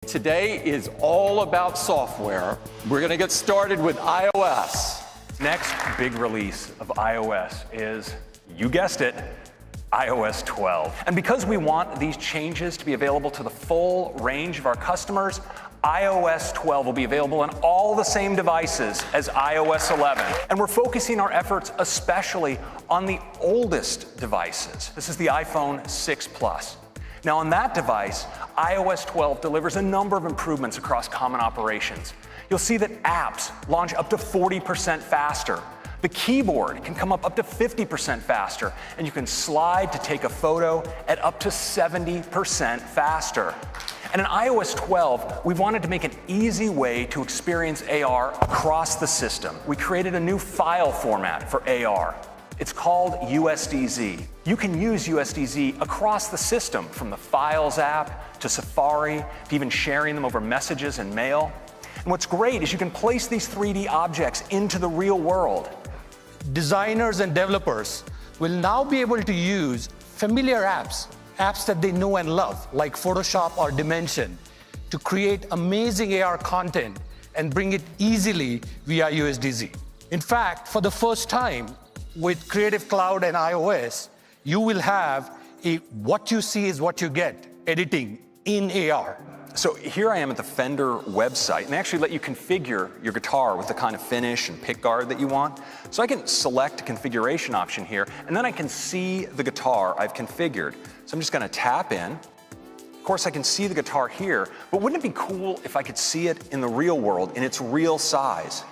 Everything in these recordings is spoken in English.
Today is all about software. We're going to get started with iOS. Next big release of iOS is, you guessed it, iOS 12. And because we want these changes to be available to the full range of our customers, iOS 12 will be available on all the same devices as iOS 11. And we're focusing our efforts especially on the oldest devices. This is the iPhone 6 Plus. Now on that device, iOS 12 delivers a number of improvements across common operations. You'll see that apps launch up to 40% faster. The keyboard can come up to 50% faster, and you can slide to take a photo at up to 70% faster. And in iOS 12, we wanted to make an easy way to experience AR across the system. We created a new file format for AR. It's called USDZ. You can use USDZ across the system, from the Files app to Safari, to even sharing them over messages and mail. And what's great is you can place these 3D objects into the real world. Designers and developers will now be able to use familiar apps that they know and love, like Photoshop or Dimension, to create amazing AR content and bring it easily via USDZ. In fact, for the first time, with Creative Cloud and iOS, you will have a what you see is what you get editing in AR. So here I am at the Fender website, and they actually let you configure your guitar with the kind of finish and pickguard that you want. So I can select a configuration option here, and then I can see the guitar I've configured. So I'm just going to tap in. Of course, I can see the guitar here, but wouldn't it be cool if I could see it in the real world, in its real size?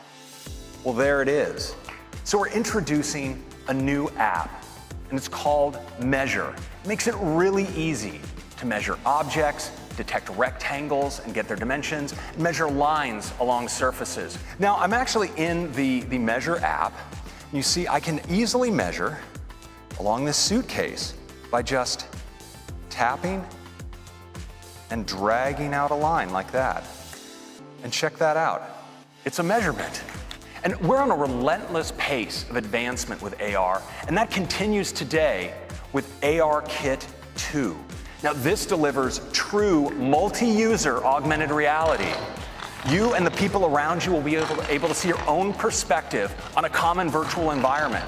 Well, there it is. So we're introducing a new app, and it's called Measure. It makes it really easy to measure objects, detect rectangles and get their dimensions, and measure lines along surfaces. Now, I'm actually in the Measure app. You see, I can easily measure along this suitcase by just tapping and dragging out a line like that. And check that out. It's a measurement. And we're on a relentless pace of advancement with AR, and that continues today with ARKit 2. Now this delivers true multi-user augmented reality. You and the people around you will be able to see your own perspective on a common virtual environment.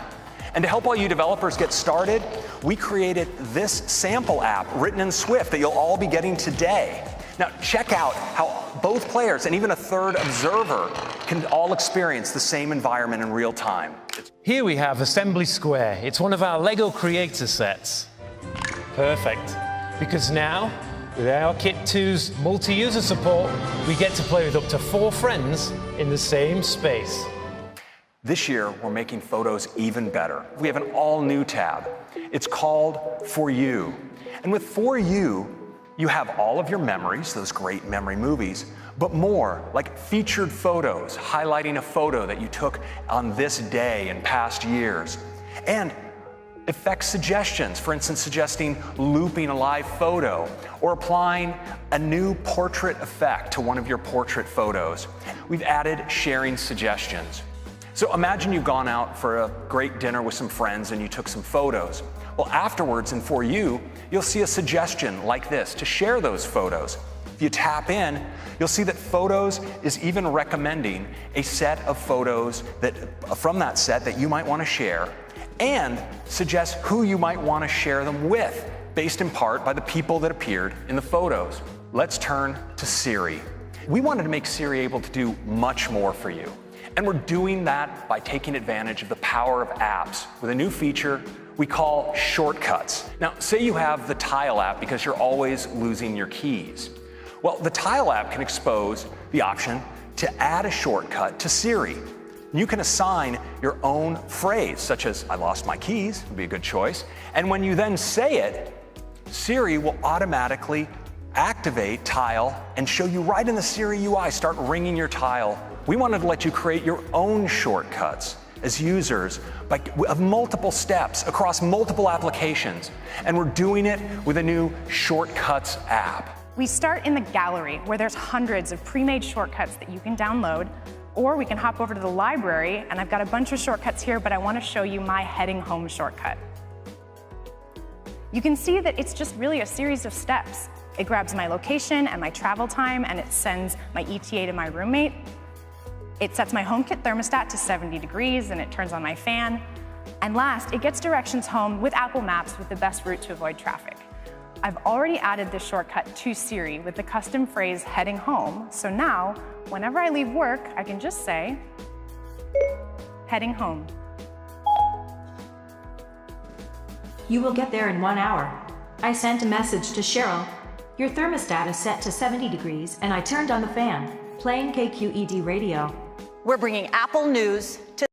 And to help all you developers get started, we created this sample app written in Swift that you'll all be getting today. Now check out how both players and even a third observer can all experience the same environment in real time. Here we have Assembly Square. It's one of our LEGO creator sets. Perfect, because now, with ARKit 2's multi-user support, we get to play with up to 4 friends in the same space. This year, we're making photos even better. We have an all-new tab. It's called For You. And with For You, you have all of your memories, those great memory movies, but more, like featured photos, highlighting a photo that you took on this day in past years. And effect suggestions, for instance, suggesting looping a live photo or applying a new portrait effect to one of your portrait photos. We've added sharing suggestions. So imagine you've gone out for a great dinner with some friends and you took some photos. Well, afterwards in For You, you'll see a suggestion like this to share those photos. If you tap in, you'll see that Photos is even recommending a set of photos from that set that you might want to share, and suggests who you might want to share them with, based in part by the people that appeared in the photos. Let's turn to Siri. We wanted to make Siri able to do much more for you. And we're doing that by taking advantage of the power of apps with a new feature we call shortcuts. Now, say you have the Tile app because you're always losing your keys. Well, the Tile app can expose the option to add a shortcut to Siri. You can assign your own phrase, such as, "I lost my keys," would be a good choice. And when you then say it, Siri will automatically activate Tile and show you right in the Siri UI, start ringing your Tile. We wanted to let you create your own shortcuts as users of multiple steps across multiple applications. And we're doing it with a new Shortcuts app. We start in the gallery, where there's hundreds of pre-made shortcuts that you can download, or we can hop over to the library, and I've got a bunch of shortcuts here, but I want to show you my heading home shortcut. You can see that it's just really a series of steps. It grabs my location and my travel time, and it sends my ETA to my roommate. It sets my HomeKit thermostat to 70 degrees, and it turns on my fan. And last, it gets directions home with Apple Maps with the best route to avoid traffic. I've already added this shortcut to Siri with the custom phrase heading home, so now, whenever I leave work, I can just say, heading home. You will get there in 1 hour. I sent a message to Cheryl. Your thermostat is set to 70 degrees, and I turned on the fan, playing KQED radio. We're bringing Apple News to